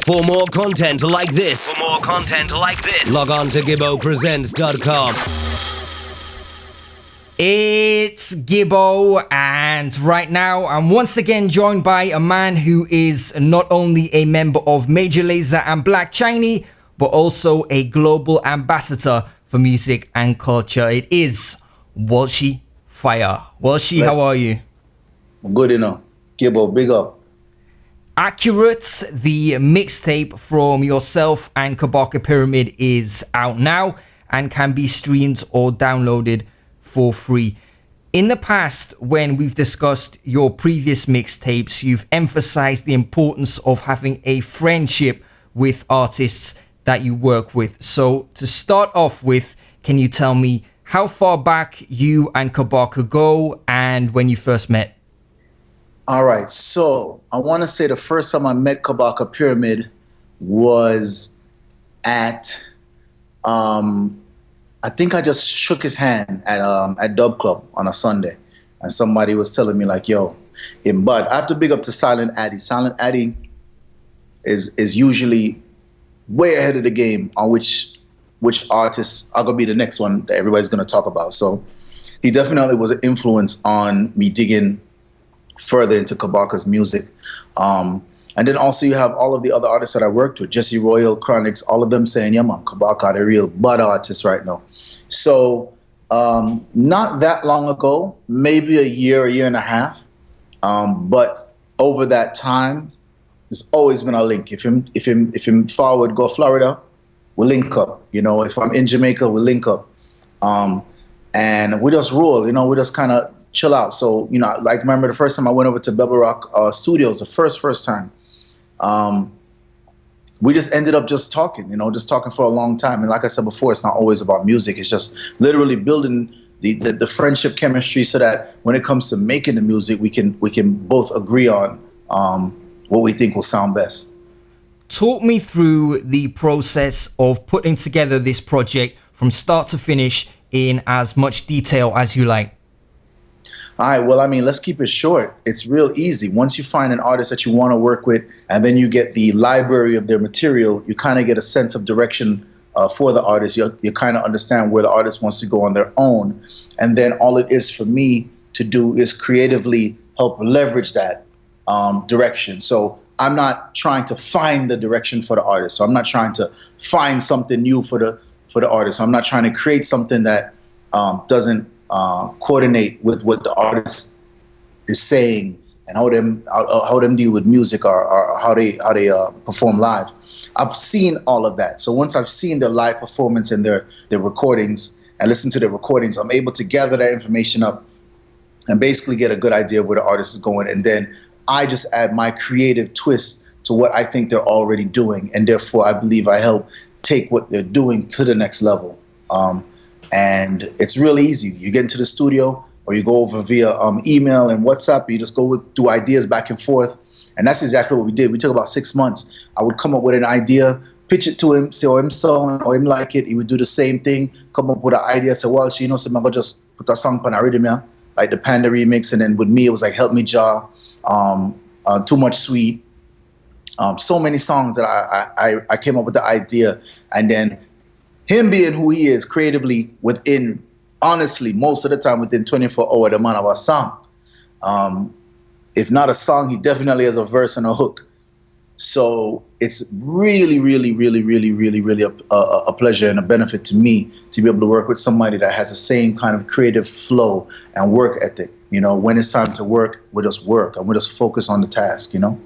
For more content like this, log on to GibboPresents.com. It's Gibbo, and right now I'm once again joined by a man who is not only a member of Major Lazer and Black Chiney, but also a global ambassador for music and culture. It is Walshy Fire. Walshy, how are you? Good enough. Gibbo, big up. Accurate, the mixtape from yourself and Kabaka Pyramid is out now and can be streamed or downloaded for free. In the past, when we've discussed your previous mixtapes, you've emphasized the importance of having a friendship with artists that you work with. So to start off with, can you tell me how far back you and Kabaka go and when you first met? All right, so I want to say the first time I met Kabaka Pyramid was at, I think I just shook his hand at Dub Club on a Sunday, and somebody was telling me like, yo, but I have to big up to Silent Addy. Silent Addy is usually way ahead of the game on which artists are gonna be the next one that everybody's gonna talk about. So he definitely was an influence on me digging further into Kabaka's music. And then also you have all of the other artists that I worked with, Jesse Royal, Chronix, all of them saying, yeah man, Kabaka, they're real bud artists right now. So not that long ago, maybe a year and a half, but over that time, there's always been a link. If him forward go Florida, we'll link up. You know, if I'm in Jamaica, we'll link up. And we just roll, you know, we just kind of chill out. So, you know, like remember the first time I went over to Bubble Rock Studios, the first time, we just ended up just talking, you know, just talking for a long time. And like I said before, it's not always about music. It's just literally building the friendship chemistry so that when it comes to making the music, we can both agree on what we think will sound best. Talk me through the process of putting together this project from start to finish in as much detail as you like. All right, well, I mean, let's keep it short. It's real easy. Once you find an artist that you want to work with, and then you get the library of their material, you kind of get a sense of direction for the artist. You kind of understand where the artist wants to go on their own. And then all it is for me to do is creatively help leverage that direction. So I'm not trying to find the direction for the artist. So I'm not trying to find something new for the artist. So I'm not trying to create something that doesn't coordinate with what the artist is saying and how them deal with music or how they perform live. I've seen all of that. So once I've seen their live performance and their recordings and listen to their recordings, I'm able to gather that information up and basically get a good idea of where the artist is going. And then I just add my creative twist to what I think they're already doing. And therefore, I believe I help take what they're doing to the next level. And it's really easy. You get into the studio or you go over via email and WhatsApp. You just go through ideas back and forth. And that's exactly what we did. We took about 6 months. I would come up with an idea, pitch it to him, say, oh, him song, or him like it. He would do the same thing, come up with an idea, say, well, you know, so I'm going to just put a song on a rhythm, yeah? Like the Panda remix. And then with me, it was like Help Me Jah, Too Much Sweet. So many songs that I came up with the idea. And then him being who he is creatively within, honestly, most of the time within 24 hours, the man of a song. If not a song, he definitely has a verse and a hook. So it's really, really, really, really, really, really a pleasure and a benefit to me to be able to work with somebody that has the same kind of creative flow and work ethic. You know, when it's time to work, we just work and we just focus on the task, you know?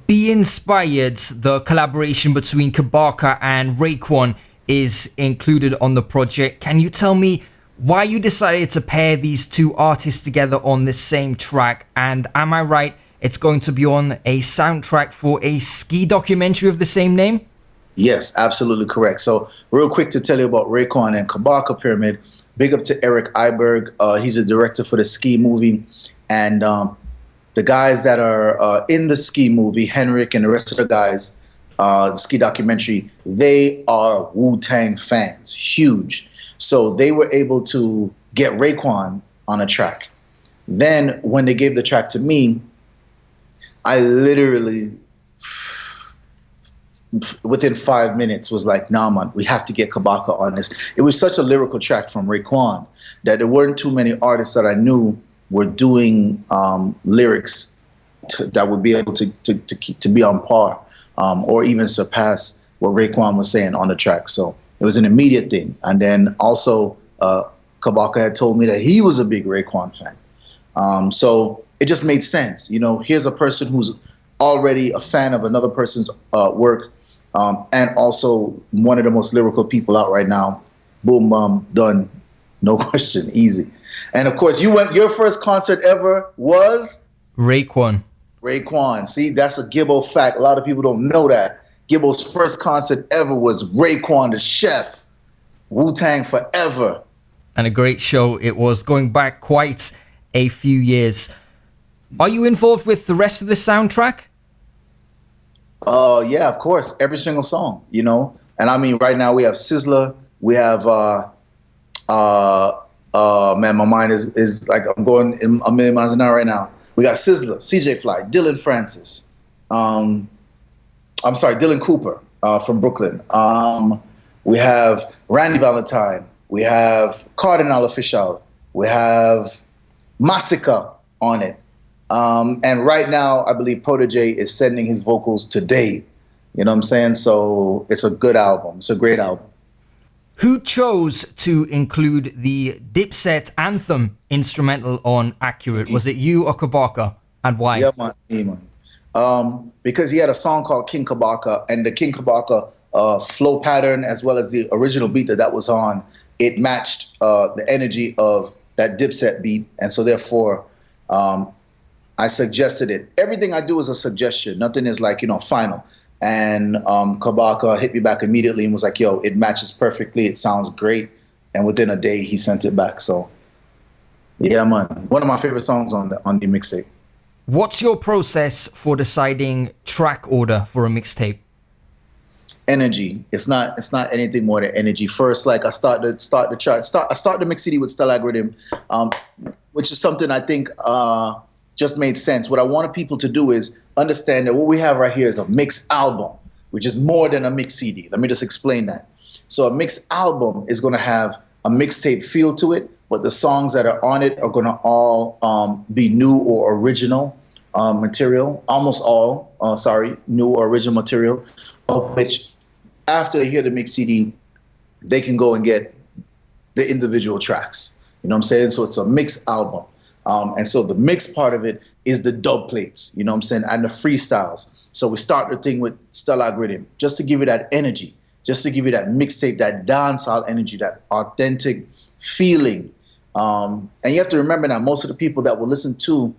Be Inspired, the collaboration between Kabaka and Raekwon, is included on the project. Can you tell me why you decided to pair these two artists together on the same track? And am I right, it's going to be on a soundtrack for a ski documentary of the same name? Yes, absolutely correct. So real quick to tell you about Raekwon and Kabaka Pyramid, big up to Eric Iberg. He's a director for the ski movie. And the guys that are in the ski movie, Henrik and the rest of the guys, the ski documentary, they are Wu-Tang fans, huge. So they were able to get Raekwon on a track. Then when they gave the track to me, I literally within 5 minutes was like, nah, man, we have to get Kabaka on this. It was such a lyrical track from Raekwon that there weren't too many artists that I knew were doing lyrics that would be able to be on par or even surpass what Raekwon was saying on the track. So it was an immediate thing. And then also Kabaka had told me that he was a big Raekwon fan. So it just made sense. You know, here's a person who's already a fan of another person's work, and also one of the most lyrical people out right now. Boom, bum, done. No question, easy. And of course, your first concert ever was? Raekwon. Raekwon. See, that's a Gibbo fact. A lot of people don't know that. Gibbo's first concert ever was Raekwon, the chef. Wu-Tang forever. And a great show it was, going back quite a few years. Are you involved with the rest of the soundtrack? Yeah, of course. Every single song, you know. And I mean, right now we have Sizzler. We have, man, my mind is like, I'm going a million miles an hour right now. We got Sizzler, CJ Fly, Dylan Francis. I'm sorry, Dylan Cooper from Brooklyn. We have Randy Valentine. We have Cardinal Official. We have Massacre on it. And right now, I believe Protégé is sending his vocals today. You know what I'm saying? So it's a good album. It's a great album. Who chose to include the Dipset Anthem instrumental on Accurate? Was it you or Kabaka? And why? Yeah, man. Yeah, man. Because he had a song called King Kabaka, and the King Kabaka flow pattern, as well as the original beat that was on, it matched the energy of that Dipset beat. And so therefore, I suggested it. Everything I do is a suggestion. Nothing is like, you know, final. And Kabaka hit me back immediately and was like, yo, it matches perfectly. It sounds great. And within a day, he sent it back. So, yeah, man. One of my favorite songs on the mixtape. What's your process for deciding track order for a mixtape? Energy. It's not anything more than energy. First, like I start the chart. I start the mix CD with Stalag Rhythm, which is something I think just made sense. What I wanted people to do is understand that what we have right here is a mixed album, which is more than a mix CD. Let me just explain that. So a mixed album is going to have a mixtape feel to it, but the songs that are on it are going to all be new or original material, almost all, new or original material, of which after they hear the mix CD, they can go and get the individual tracks. You know what I'm saying? So it's a mixed album. And so the mix part of it is the dub plates, you know what I'm saying, and the freestyles. So we start the thing with Stalag Rhythm, just to give you that energy, just to give you that mixtape, that dancehall energy, that authentic feeling. And you have to remember now, most of the people that will listen to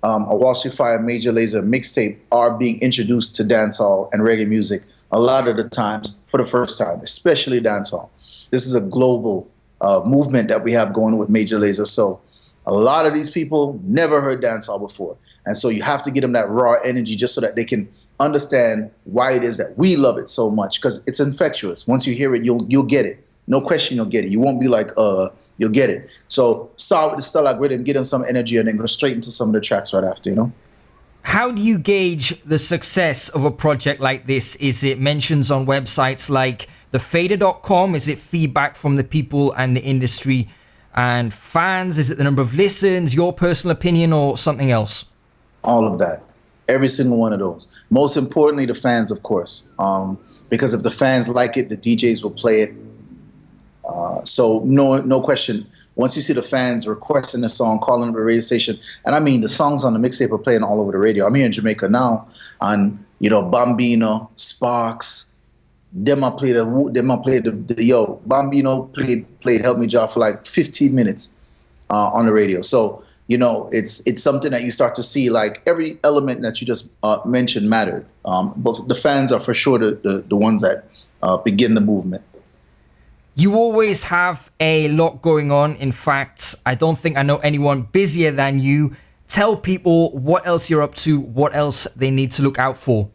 a Walshy Fire Major Lazer mixtape are being introduced to dancehall and reggae music a lot of the times for the first time, especially dancehall. This is a global movement that we have going with Major Lazer. So a lot of these people never heard dancehall before. And so you have to give them that raw energy just so that they can understand why it is that we love it so much, because it's infectious. Once you hear it, you'll get it. No question, you'll get it. You won't be like, you'll get it. So start with the Stalag Rhythm, get them some energy, and then go straight into some of the tracks right after, you know? How do you gauge the success of a project like this? Is it mentions on websites like thefader.com? Is it feedback from the people and the industry and fans? Is it the number of listens, your personal opinion, or something else? All of that. Every single one of those. Most importantly, the fans, of course. Because if the fans like it, the DJs will play it. So no question. Once you see the fans requesting a song, calling the radio station, and I mean the songs on the mixtape are playing all over the radio. I'm here in Jamaica now, and you know Bambino, Sparks, them I played the Bambino played Help Me Jah for like 15 minutes on the radio. So you know it's something that you start to see, like every element that you just mentioned mattered. But the fans are for sure the ones that begin the movement. You always have a lot going on. In fact, I don't think I know anyone busier than you. Tell people what else you're up to, what else they need to look out for.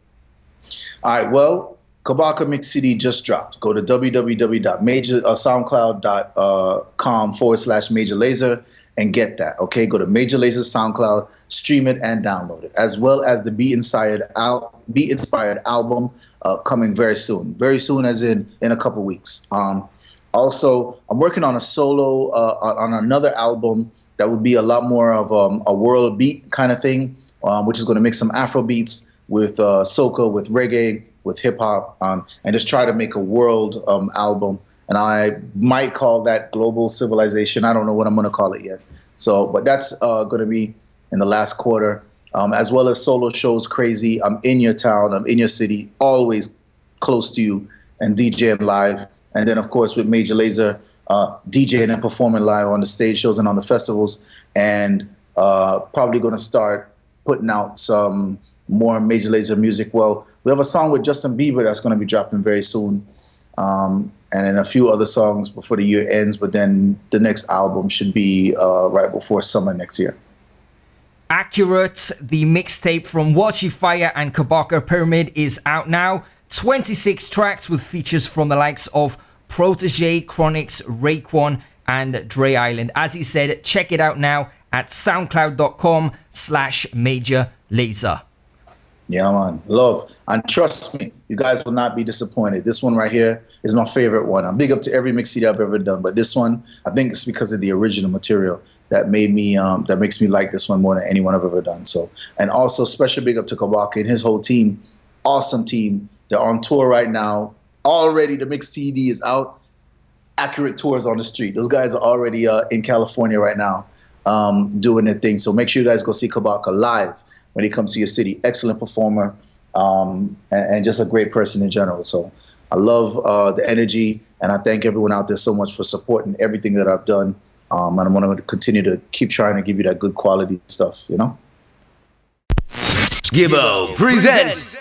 All right, well, Kabaka Mix CD just dropped. Go to www.soundcloud.com/Major Lazer and get that. Okay, go to Major Lazer SoundCloud, stream it and download it, as well as the Be Inspired album coming very soon. Very soon, as in a couple weeks. Also, I'm working on a solo on another album that would be a lot more of a world beat kind of thing, which is going to mix some Afro beats with soca, with reggae, with hip hop, and just try to make a world album. And I might call that Global Civilization. I don't know what I'm going to call it yet. So, but that's going to be in the last quarter, as well as solo shows. Crazy. I'm in your town. I'm in your city. Always close to you and DJing live. And then, of course, with Major Lazer, DJing and performing live on the stage shows and on the festivals. And probably going to start putting out some more Major Lazer music. Well, we have a song with Justin Bieber that's going to be dropping very soon. And then a few other songs before the year ends. But then the next album should be right before summer next year. Accurate, the mixtape from Walshy Fire and Kabaka Pyramid is out now. 26 tracks with features from the likes of Protege, Chronix, Raekwon, and Dre Island. As he said, check it out now at soundcloud.com/Major Lazer. Yeah, man. Love. And trust me, you guys will not be disappointed. This one right here is my favorite one. I'm big up to every mix CD I've ever done, but this one, I think it's because of the original material that made me, that makes me like this one more than anyone I've ever done. So, and also special big up to Kabaka and his whole team. Awesome team. They're on tour right now. Already the mix CD is out. Accurate tours on the street. Those guys are already in California right now doing their thing. So make sure you guys go see Kabaka live when he comes to your city. Excellent performer and just a great person in general. So I love the energy, and I thank everyone out there so much for supporting everything that I've done. And I'm going to continue to keep trying to give you that good quality stuff, you know? Gibbo presents